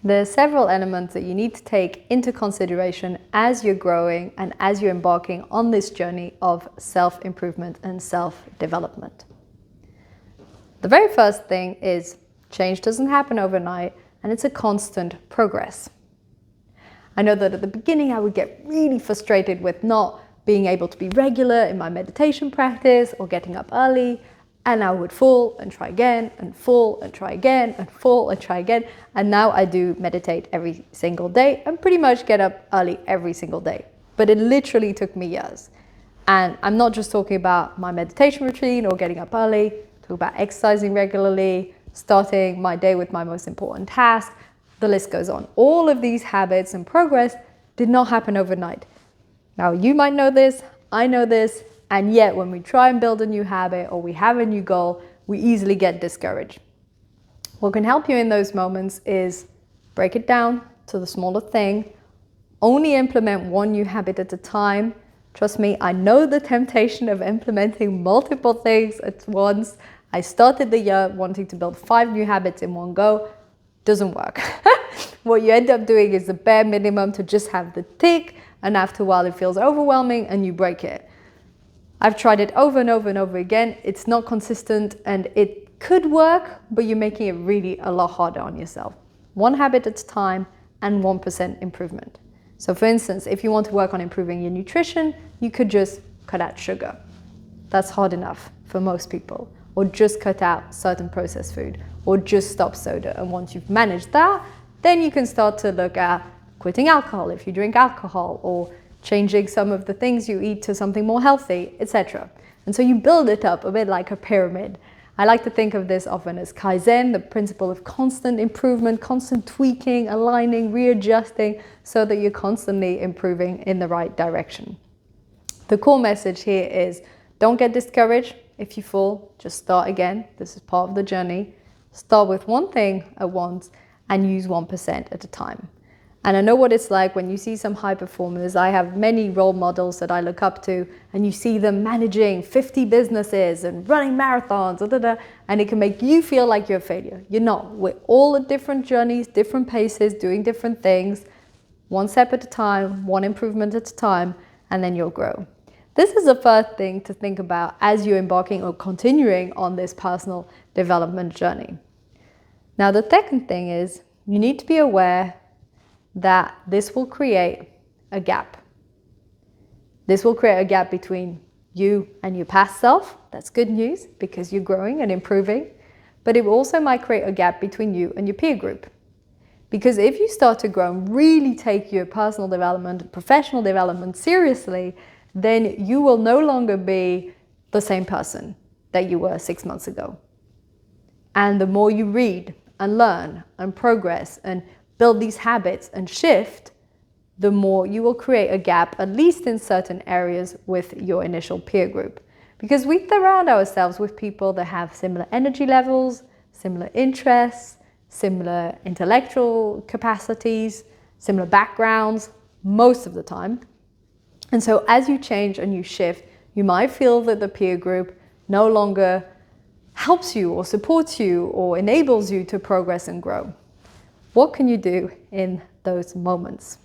There are several elements that you need to take into consideration as you're growing and as you're embarking on this journey of self-improvement and self-development. The very first thing is change doesn't happen overnight, and it's a constant progress. I know that at the beginning I would get really frustrated with not being able to be regular in my meditation practice or getting up early, and I would fall and try again and fall and try again and fall and try again. And now I do meditate every single day and pretty much get up early every single day. But it literally took me years. And I'm not just talking about my meditation routine or getting up early, talk about exercising regularly, starting my day with my most important task. The list goes on. All of these habits and progress did not happen overnight. Now, you might know this, I know this, and yet when we try and build a new habit or we have a new goal, we easily get discouraged. What can help you in those moments is break it down to the smaller thing, only implement one new habit at a time. Trust me, I know the temptation of implementing multiple things at once. I started the year wanting to build 5 new habits in one go. Doesn't work. What you end up doing is the bare minimum to just have the tick, and after a while it feels overwhelming and you break it. I've tried it over and over and over again. It's not consistent and it could work, but you're making it really a lot harder on yourself. One habit at a time and 1% improvement. So for instance, if you want to work on improving your nutrition, you could just cut out sugar. That's hard enough for most people. Or just cut out certain processed food, or just stop soda. And once you've managed that, then you can start to look at quitting alcohol if you drink alcohol, or changing some of the things you eat to something more healthy, etc. And so you build it up a bit like a pyramid. I like to think of this often as Kaizen, the principle of constant improvement, constant tweaking, aligning, readjusting, so that you're constantly improving in the right direction. The core message here is don't get discouraged. If you fall, just start again. This is part of the journey. Start with one thing at once and use 1% at a time. And I know what it's like when you see some high performers. I have many role models that I look up to, and you see them managing 50 businesses and running marathons, and it can make you feel like you're a failure. You're not. We're all at different journeys, different paces, doing different things, one step at a time, one improvement at a time, and then you'll grow. This is the first thing to think about as you're embarking or continuing on this personal development journey. Now, the second thing is you need to be aware that this will create a gap. This will create a gap between you and your past self. That's good news because you're growing and improving. But it also might create a gap between you and your peer group. Because if you start to grow and really take your personal development, professional development seriously, then you will no longer be the same person that you were 6 months ago. And the more you read and learn and progress and build these habits and shift, the more you will create a gap, at least in certain areas, with your initial peer group. Because we surround ourselves with people that have similar energy levels, similar interests, similar intellectual capacities, similar backgrounds, most of the time. And so as you change and you shift, you might feel that the peer group no longer helps you or supports you or enables you to progress and grow. What can you do in those moments?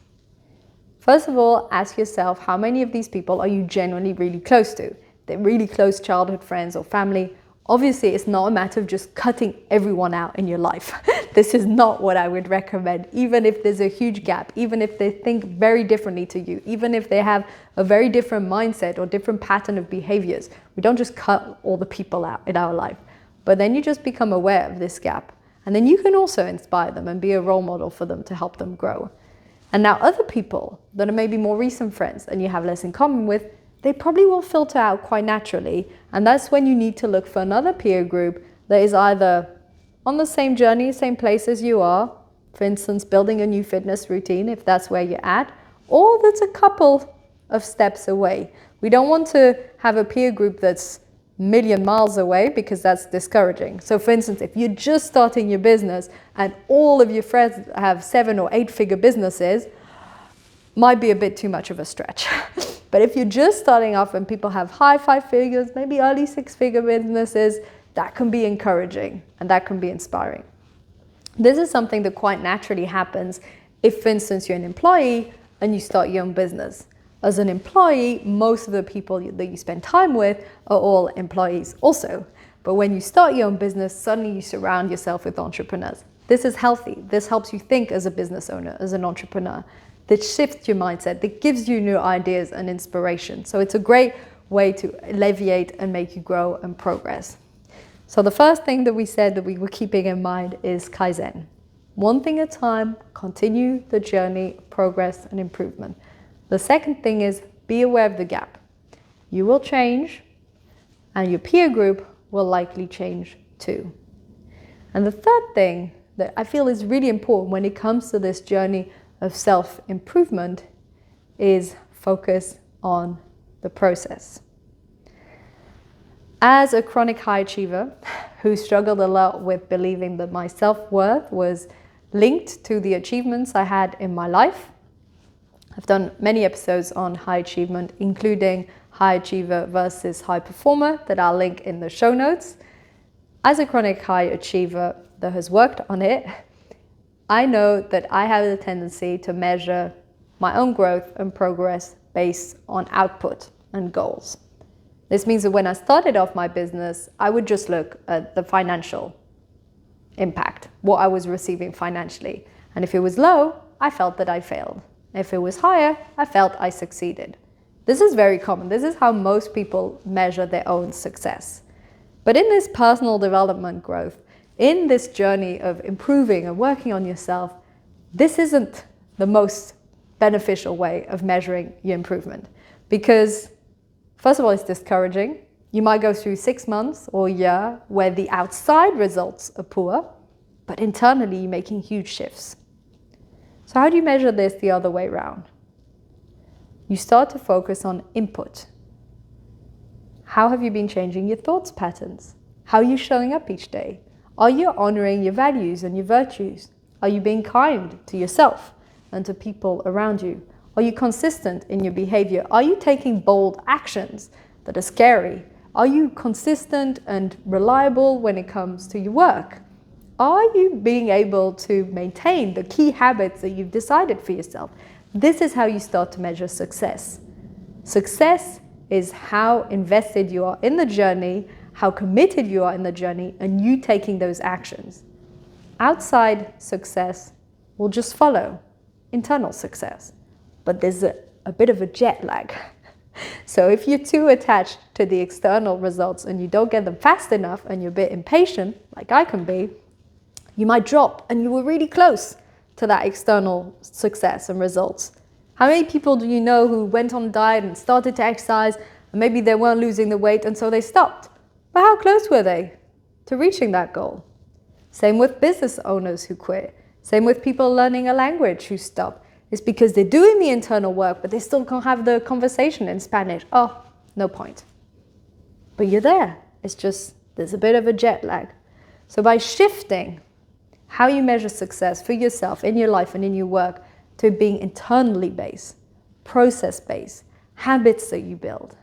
First of all, ask yourself, how many of these people are you genuinely really close to? They're really close childhood friends or family. Obviously, it's not a matter of just cutting everyone out in your life. This is not what I would recommend, even if there's a huge gap, even if they think very differently to you, even if they have a very different mindset or different pattern of behaviors. We don't just cut all the people out in our life, but then you just become aware of this gap. And then you can also inspire them and be a role model for them to help them grow. And now other people that are maybe more recent friends and you have less in common with, they probably will filter out quite naturally. And that's when you need to look for another peer group that is either on the same journey, same place as you are, for instance, building a new fitness routine, if that's where you're at, or that's a couple of steps away. We don't want to have a peer group that's a million miles away because that's discouraging. So for instance, if you're just starting your business and all of your friends have 7 or 8 figure businesses, might be a bit too much of a stretch. But if you're just starting off and people have high 5 figures, maybe early 6 figure businesses, that can be encouraging and that can be inspiring. This is something that quite naturally happens if, for instance, you're an employee and you start your own business. As an employee, most of the people that you spend time with are all employees also. But when you start your own business, suddenly you surround yourself with entrepreneurs. This is healthy. This helps you think as a business owner, as an entrepreneur. That shifts your mindset, that gives you new ideas and inspiration. So it's a great way to alleviate and make you grow and progress. So the first thing that we said that we were keeping in mind is Kaizen. One thing at a time, continue the journey of progress and improvement. The second thing is be aware of the gap. You will change and your peer group will likely change too. And the third thing that I feel is really important when it comes to this journey of self-improvement is focus on the process. As a chronic high achiever who struggled a lot with believing that my self-worth was linked to the achievements I had in my life, I've done many episodes on high achievement, including high achiever versus high performer that I'll link in the show notes. As a chronic high achiever that has worked on it, I know that I have a tendency to measure my own growth and progress based on output and goals. This means that when I started off my business, I would just look at the financial impact, what I was receiving financially. And if it was low, I felt that I failed. If it was higher, I felt I succeeded. This is very common. This is how most people measure their own success. But in this personal development growth, in this journey of improving and working on yourself, this isn't the most beneficial way of measuring your improvement. Because first of all, it's discouraging. You might go through 6 months or a year where the outside results are poor, but internally you're making huge shifts. So how do you measure this the other way around? You start to focus on input. How have you been changing your thoughts patterns? How are you showing up each day? Are you honoring your values and your virtues? Are you being kind to yourself and to people around you? Are you consistent in your behavior? Are you taking bold actions that are scary? Are you consistent and reliable when it comes to your work? Are you being able to maintain the key habits that you've decided for yourself? This is how you start to measure success. Success is how invested you are in the journey, how committed you are in the journey, and you taking those actions. Outside success will just follow internal success. But there's a bit of a jet lag. So if you're too attached to the external results and you don't get them fast enough and you're a bit impatient, like I can be, you might drop and you were really close to that external success and results. How many people do you know who went on a diet and started to exercise and maybe they weren't losing the weight and so they stopped? But how close were they to reaching that goal? Same with business owners who quit. Same with people learning a language who stop. It's because they're doing the internal work, but they still can't have the conversation in Spanish. Oh, no point. But you're there. It's just, there's a bit of a jet lag. So by shifting how you measure success for yourself in your life and in your work to being internally based, process-based, habits that you build,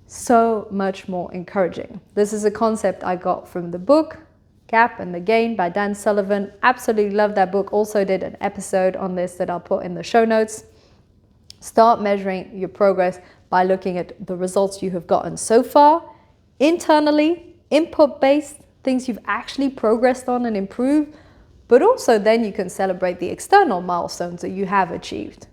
so much more encouraging. This is a concept I got from the book Gap and the Gain by Dan Sullivan. Absolutely love that book. Also did an episode on this that I'll put in the show notes. Start measuring your progress by looking at the results you have gotten so far, internally, input-based, things you've actually progressed on and improved, but also then you can celebrate the external milestones that you have achieved.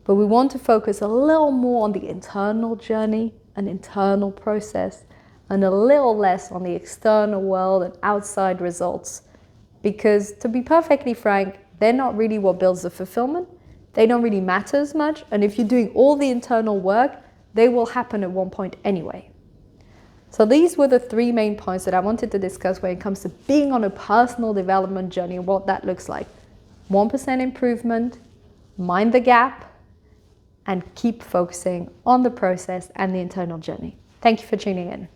But we want to focus a little more on the internal journey, an internal process, and a little less on the external world and outside results. Because to be perfectly frank, they're not really what builds the fulfillment. They don't really matter as much. And if you're doing all the internal work, they will happen at one point anyway. So these were the 3 main points that I wanted to discuss when it comes to being on a personal development journey and what that looks like. 1% improvement, mind the gap, and keep focusing on the process and the internal journey. Thank you for tuning in.